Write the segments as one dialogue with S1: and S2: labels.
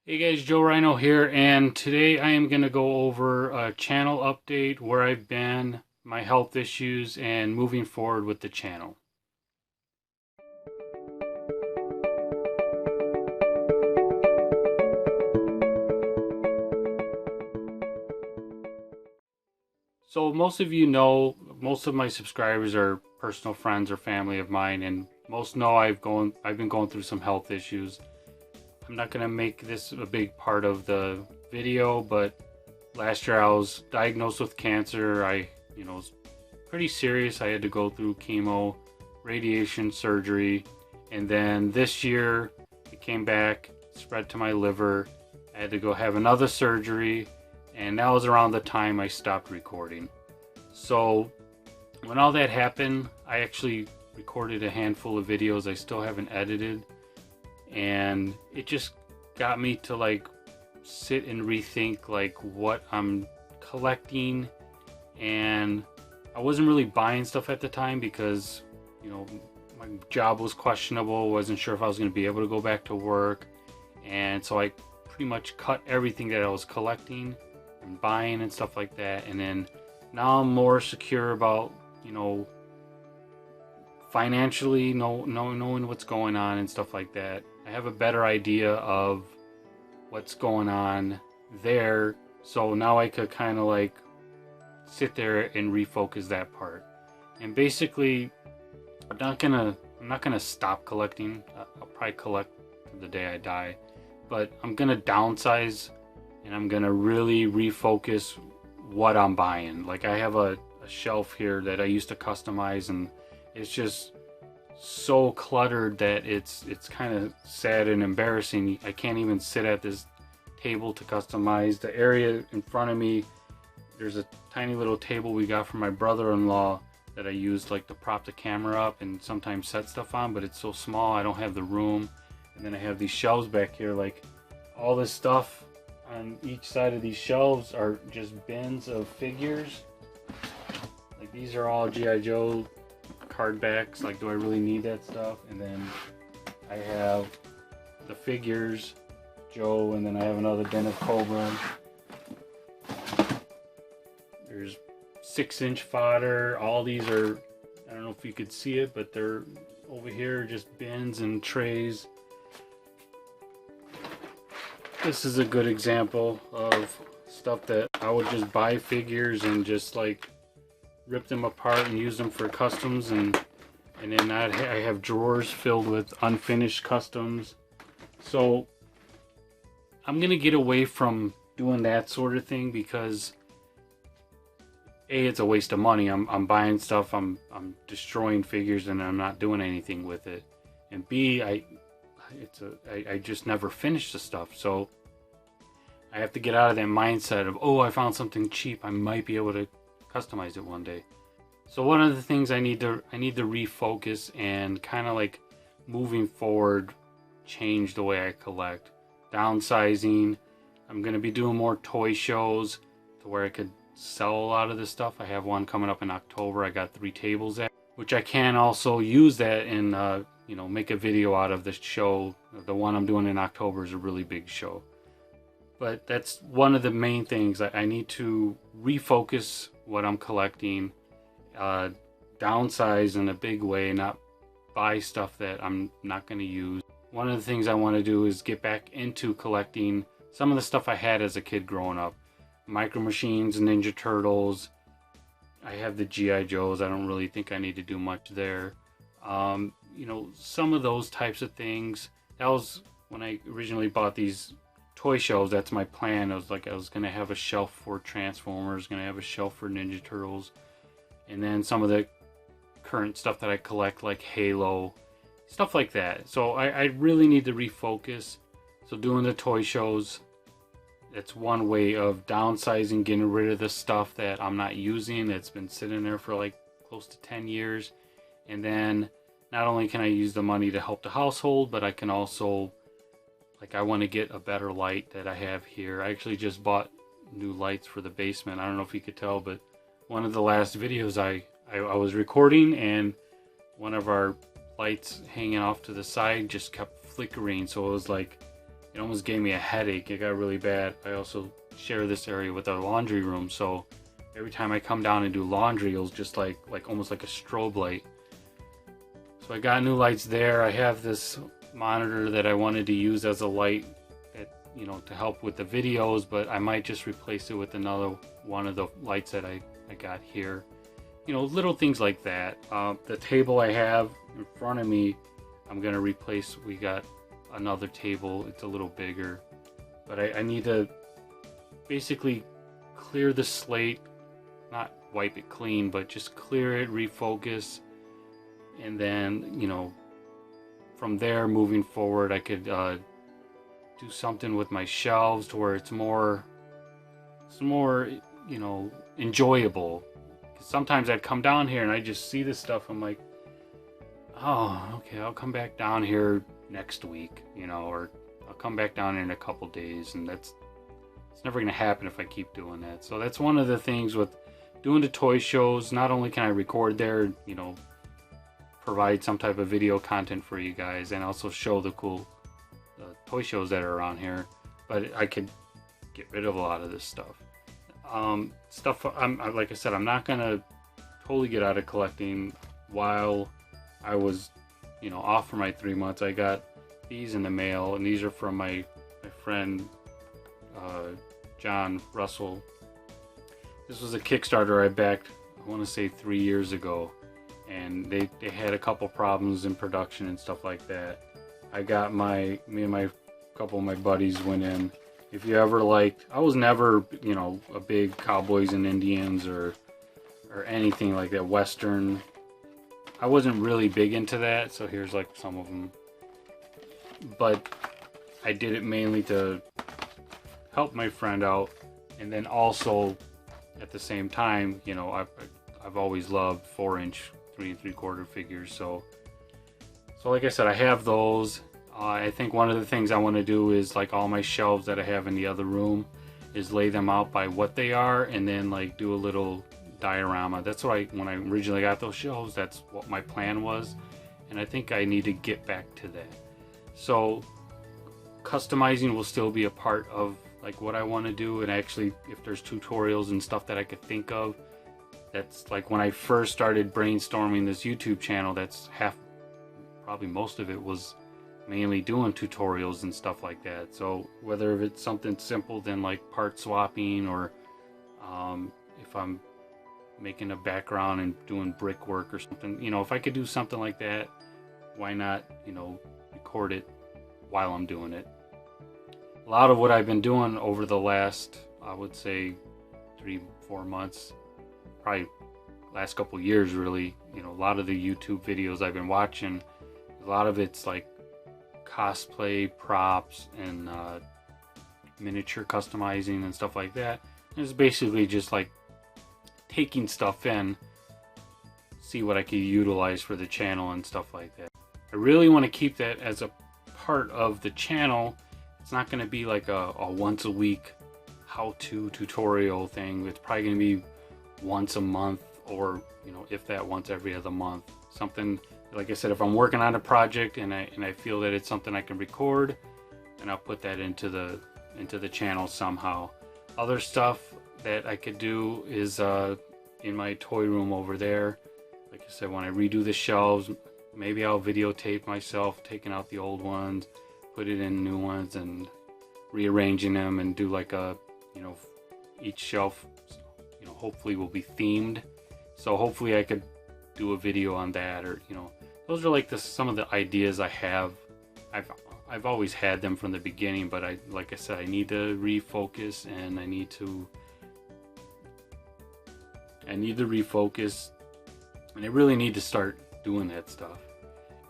S1: Hey guys, Joerhyno here, and today I am going to go over a channel update, where I've been, my health issues, and moving forward with the channel. So most of you know, most of my subscribers are personal friends or family of mine, and most know I've been going through some health issues. I'm not going to make this a big part of the video, but last year I was diagnosed with cancer. It was pretty serious. I had to go through chemo, radiation, surgery, and then this year it came back, spread to my liver. I had to go have another surgery, and that was around the time I stopped recording. So when all that happened, I actually recorded a handful of videos I still haven't edited, and it just got me to like sit and rethink like what I'm collecting. And I wasn't really buying stuff at the time because my job was questionable. Wasn't sure if I was going to be able to go back to work, and so I pretty much cut everything that I was collecting and buying and stuff like that. And then now I'm more secure about financially, knowing what's going on and stuff like that. I have a better idea of what's going on there, so now I could kind of like sit there and refocus that part. And basically, I'm not gonna stop collecting. I'll probably collect to the day I die, but I'm gonna downsize, and I'm gonna really refocus what I'm buying. Like, I have a shelf here that I used to customize, and it's just so cluttered that it's kind of sad and embarrassing. I can't even sit at this table to customize. The area in front of me, there's a tiny little table we got from my brother-in-law that I used like to prop the camera up and sometimes set stuff on, but it's so small I don't have the room. And then I have these shelves back here. Like, all this stuff on each side of these shelves are just bins of figures. Like, these are all G.I. Joe card backs. Like, do I really need that stuff? And then I have the figures, Joe, and then I have another bin of Cobra. There's 6-inch fodder. All these are, I don't know if you could see it, but they're over here, just bins and trays. This is a good example of stuff that I would just buy figures and just like rip them apart and use them for customs, and then I have drawers filled with unfinished customs. So I'm gonna get away from doing that sort of thing because A, it's a waste of money. I'm buying stuff, I'm destroying figures, and I'm not doing anything with it. And B, I just never finish the stuff. So I have to get out of that mindset of, oh, I found something cheap, I might be able to customize it one day. So one of the things I need to refocus and kind of like moving forward, change the way I collect. Downsizing. I'm going to be doing more toy shows to where I could sell a lot of this stuff. I have one coming up in October. I got 3 tables at, which I can also use that and make a video out of the show. The one I'm doing in October is a really big show. But that's one of the main things. I need to refocus what I'm collecting, downsize in a big way, not buy stuff that I'm not going to use. One of the things I want to do is get back into collecting some of the stuff I had as a kid growing up. Micro Machines, Ninja Turtles. I have the G.I. Joes. I don't really think I need to do much there. Some of those types of things. That was when I originally bought these toy shelves. That's my plan. I was going to have a shelf for Transformers, going to have a shelf for Ninja Turtles, and then some of the current stuff that I collect, like Halo, stuff like that. So I really need to refocus. So doing the toy shows, that's one way of downsizing, getting rid of the stuff that I'm not using, that's been sitting there for like close to 10 years. And then not only can I use the money to help the household, but I can also, like, I want to get a better light that I have here. I actually just bought new lights for the basement. I don't know if you could tell, but one of the last videos I was recording, and one of our lights hanging off to the side just kept flickering. So it was like it almost gave me a headache. It got really bad. I also share this area with our laundry room, so every time I come down and do laundry, it was just like almost like a strobe light. So I got new lights there. I have this monitor that I wanted to use as a light, you know, to help with the videos, but I might just replace it with another one of the lights that I got here. You know, little things like that. The table I have in front of me, I'm gonna replace. We got another table. It's a little bigger, but I need to basically clear the slate, not wipe it clean, but just clear it, refocus, and then, you know, from there moving forward, I could do something with my shelves to where it's more, you know, enjoyable. 'Cause sometimes I'd come down here and I just see this stuff. I'm like, oh, okay, I'll come back down here next week, you know, or I'll come back down in a couple days, and it's never gonna happen if I keep doing that. So that's one of the things with doing the toy shows. Not only can I record there, you know, provide some type of video content for you guys, and also show the cool toy shows that are around here, but I could get rid of a lot of this stuff. Like I said, I'm not gonna totally get out of collecting. While I was, you know, off for my 3 months, I got these in the mail, and these are from my friend John Russell. This was a Kickstarter I backed, I want to say 3 years ago, and they had a couple problems in production and stuff like that. I got me and my couple of my buddies went in. If you ever liked, I was never, you know, a big Cowboys and Indians or anything like that, Western. I wasn't really big into that, so here's like some of them. But I did it mainly to help my friend out, and then also at the same time, you know, I've always loved 4-inch 3 3/4 figures. So like I said, I have those. I think one of the things I want to do is, like, all my shelves that I have in the other room, is lay them out by what they are, and then like do a little diorama. That's what when I originally got those shelves, that's what my plan was, and I think I need to get back to that. So customizing will still be a part of like what I want to do, and actually, if there's tutorials and stuff that I could think of, that's like when I first started brainstorming this YouTube channel, that's probably most of it was mainly doing tutorials and stuff like that. So whether it's something simple than like part swapping, or if I'm making a background and doing brickwork or something, you know, if I could do something like that, why not, you know, record it while I'm doing it. A lot of what I've been doing over the last, I would say 3-4 months, probably last couple years really, you know, a lot of the YouTube videos I've been watching, a lot of it's like cosplay, props, and miniature customizing and stuff like that. And it's basically just like taking stuff in, see what I could utilize for the channel and stuff like that. I really want to keep that as a part of the channel. It's not going to be like a once a week how-to tutorial thing. It's probably going to be once a month, or, you know, if that, once every other month. Something, like I said, if I'm working on a project and I feel that it's something I can record, then I'll put that into the channel somehow. Other stuff that I could do is in my toy room over there. Like I said, when I redo the shelves, maybe I'll videotape myself taking out the old ones, put it in new ones, and rearranging them, and do like a, you know, each shelf, you know, hopefully will be themed. So hopefully I could do a video on that, or, you know, those are like some of the ideas I have. I've always had them from the beginning, but like I said, I need to refocus, and I need to refocus, and I really need to start doing that stuff.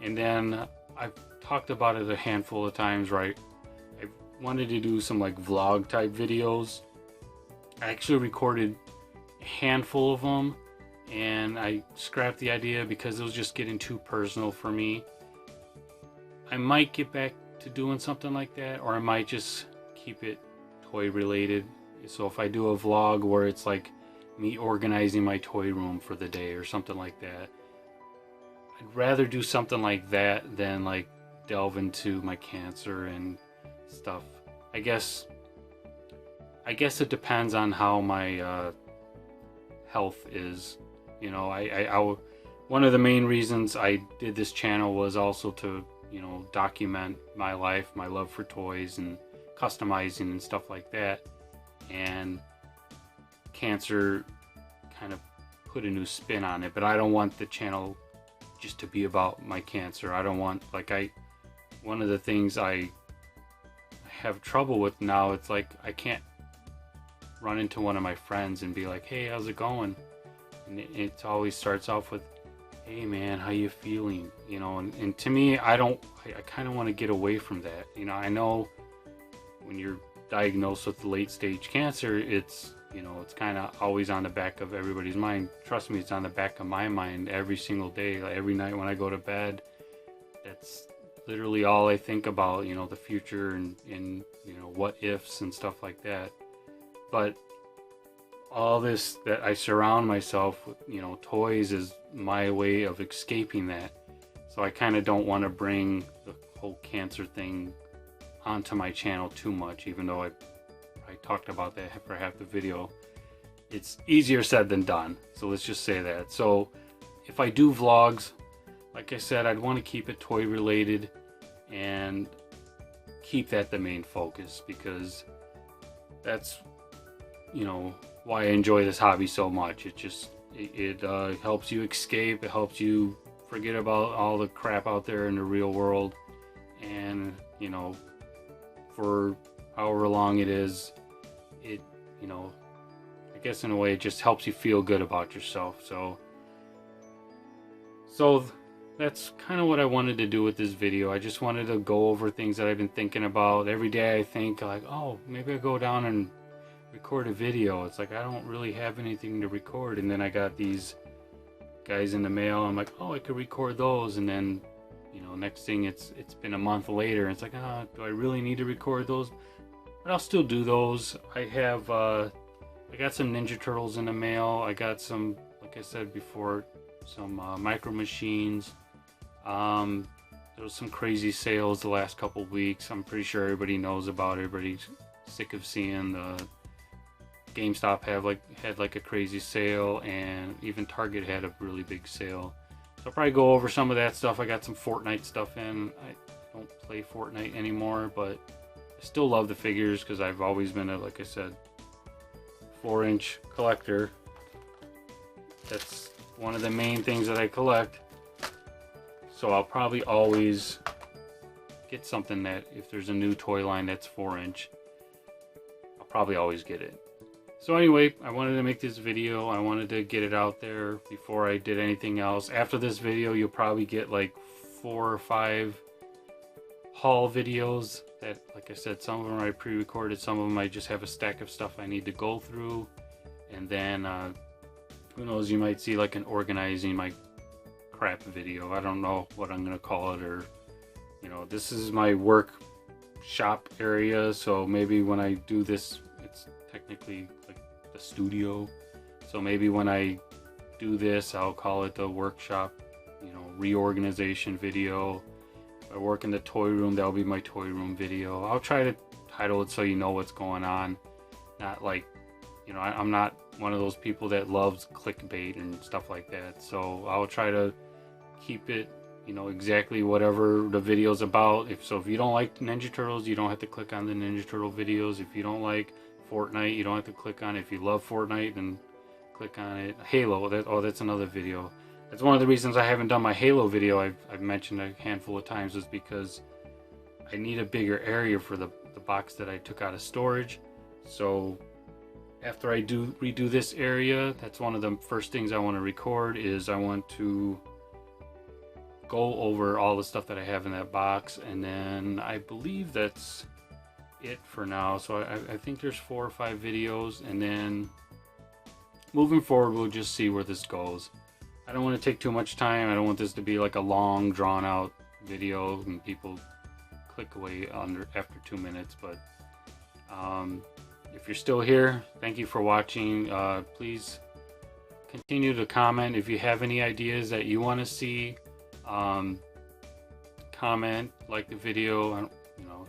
S1: And then I've talked about it a handful of times, right? I wanted to do some like vlog type videos. I actually recorded a handful of them, and I scrapped the idea because it was just getting too personal for me. I might get back to doing something like that, or I might just keep it toy related. So if I do a vlog where it's like me organizing my toy room for the day or something like that, I'd rather do something like that than like delve into my cancer and stuff. I guess it depends on how my health is. You know, one of the main reasons I did this channel was also to, you know, document my life, my love for toys and customizing and stuff like that. And cancer kind of put a new spin on it, but I don't want the channel just to be about my cancer. I don't want, like, one of the things I have trouble with now, it's like I can't run into one of my friends and be like, hey, how's it going? And it always starts off with, hey man, how you feeling? You know, and to me, I kind of want to get away from that. You know, I know when you're diagnosed with late stage cancer, it's, you know, it's kind of always on the back of everybody's mind. Trust me, it's on the back of my mind every single day. Like every night when I go to bed, that's literally all I think about, you know, the future and you know, what ifs and stuff like that. But all this that I surround myself with, you know, toys is my way of escaping that. So I kind of don't want to bring the whole cancer thing onto my channel too much, even though I talked about that for half the video. It's easier said than done, so let's just say that. So if I do vlogs, like I said, I'd want to keep it toy related and keep that the main focus, because that's, you know, why I enjoy this hobby so much. It helps you escape. It helps you forget about all the crap out there in the real world, and, you know, for however long it is, it, you know, I guess in a way it just helps you feel good about yourself. So that's kind of what I wanted to do with this video. I just wanted to go over things that I've been thinking about. Every day I think like, oh, maybe I'll go down and record a video. It's like I don't really have anything to record, and then I got these guys in the mail. I'm like, oh, I could record those, and then, you know, next thing it's been a month later, and it's like, do I really need to record those? But I'll still do those. I have I got some Ninja Turtles in the mail. I got some, like I said before, some Micro Machines. There was some crazy sales the last couple weeks. I'm pretty sure everybody knows about it. Everybody's sick of seeing the GameStop had like a crazy sale, and even Target had a really big sale. So I'll probably go over some of that stuff. I got some Fortnite stuff in. I don't play Fortnite anymore, but I still love the figures because I've always been a, like I said, 4-inch collector. That's one of the main things that I collect. So I'll probably always get something that, if there's a new toy line that's 4-inch, I'll probably always get it. So anyway, I wanted to make this video. I wanted to get it out there before I did anything else. After this video, you'll probably get like 4 or 5 haul videos that, like I said, some of them I pre-recorded, some of them I just have a stack of stuff I need to go through. And then, who knows, you might see like an organizing my crap video. I don't know what I'm gonna call it, or, you know, this is my work shop area, so maybe when I do this, it's technically like the studio, so maybe when I do this, I'll call it the workshop, you know, reorganization video. If I work in the toy room, that'll be my toy room video. I'll try to title it so you know what's going on, not like, you know, I'm not one of those people that loves clickbait and stuff like that, so I'll try to keep it, you know, exactly whatever the video's about. If you don't like Ninja Turtles, you don't have to click on the Ninja Turtle videos. If you don't like Fortnite, you don't have to click on it. If you love Fortnite, then click on it. Halo, that's another video. That's one of the reasons I haven't done my Halo video. I've mentioned a handful of times, is because I need a bigger area for the box that I took out of storage. So after I redo this area, that's one of the first things I want to record. Is I want to go over all the stuff that I have in that box, and then I believe that's it for now. So I think there's 4 or 5 videos, and then moving forward we'll just see where this goes. I don't want to take too much time. I don't want this to be like a long drawn out video and people click away after 2 minutes. But if you're still here, thank you for watching. Please continue to comment if you have any ideas that you want to see. Comment, like the video, you know,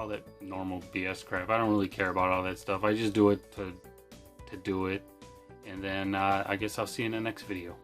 S1: all that normal BS crap. I don't really care about all that stuff. I just do it to do it. And then I guess I'll see you in the next video.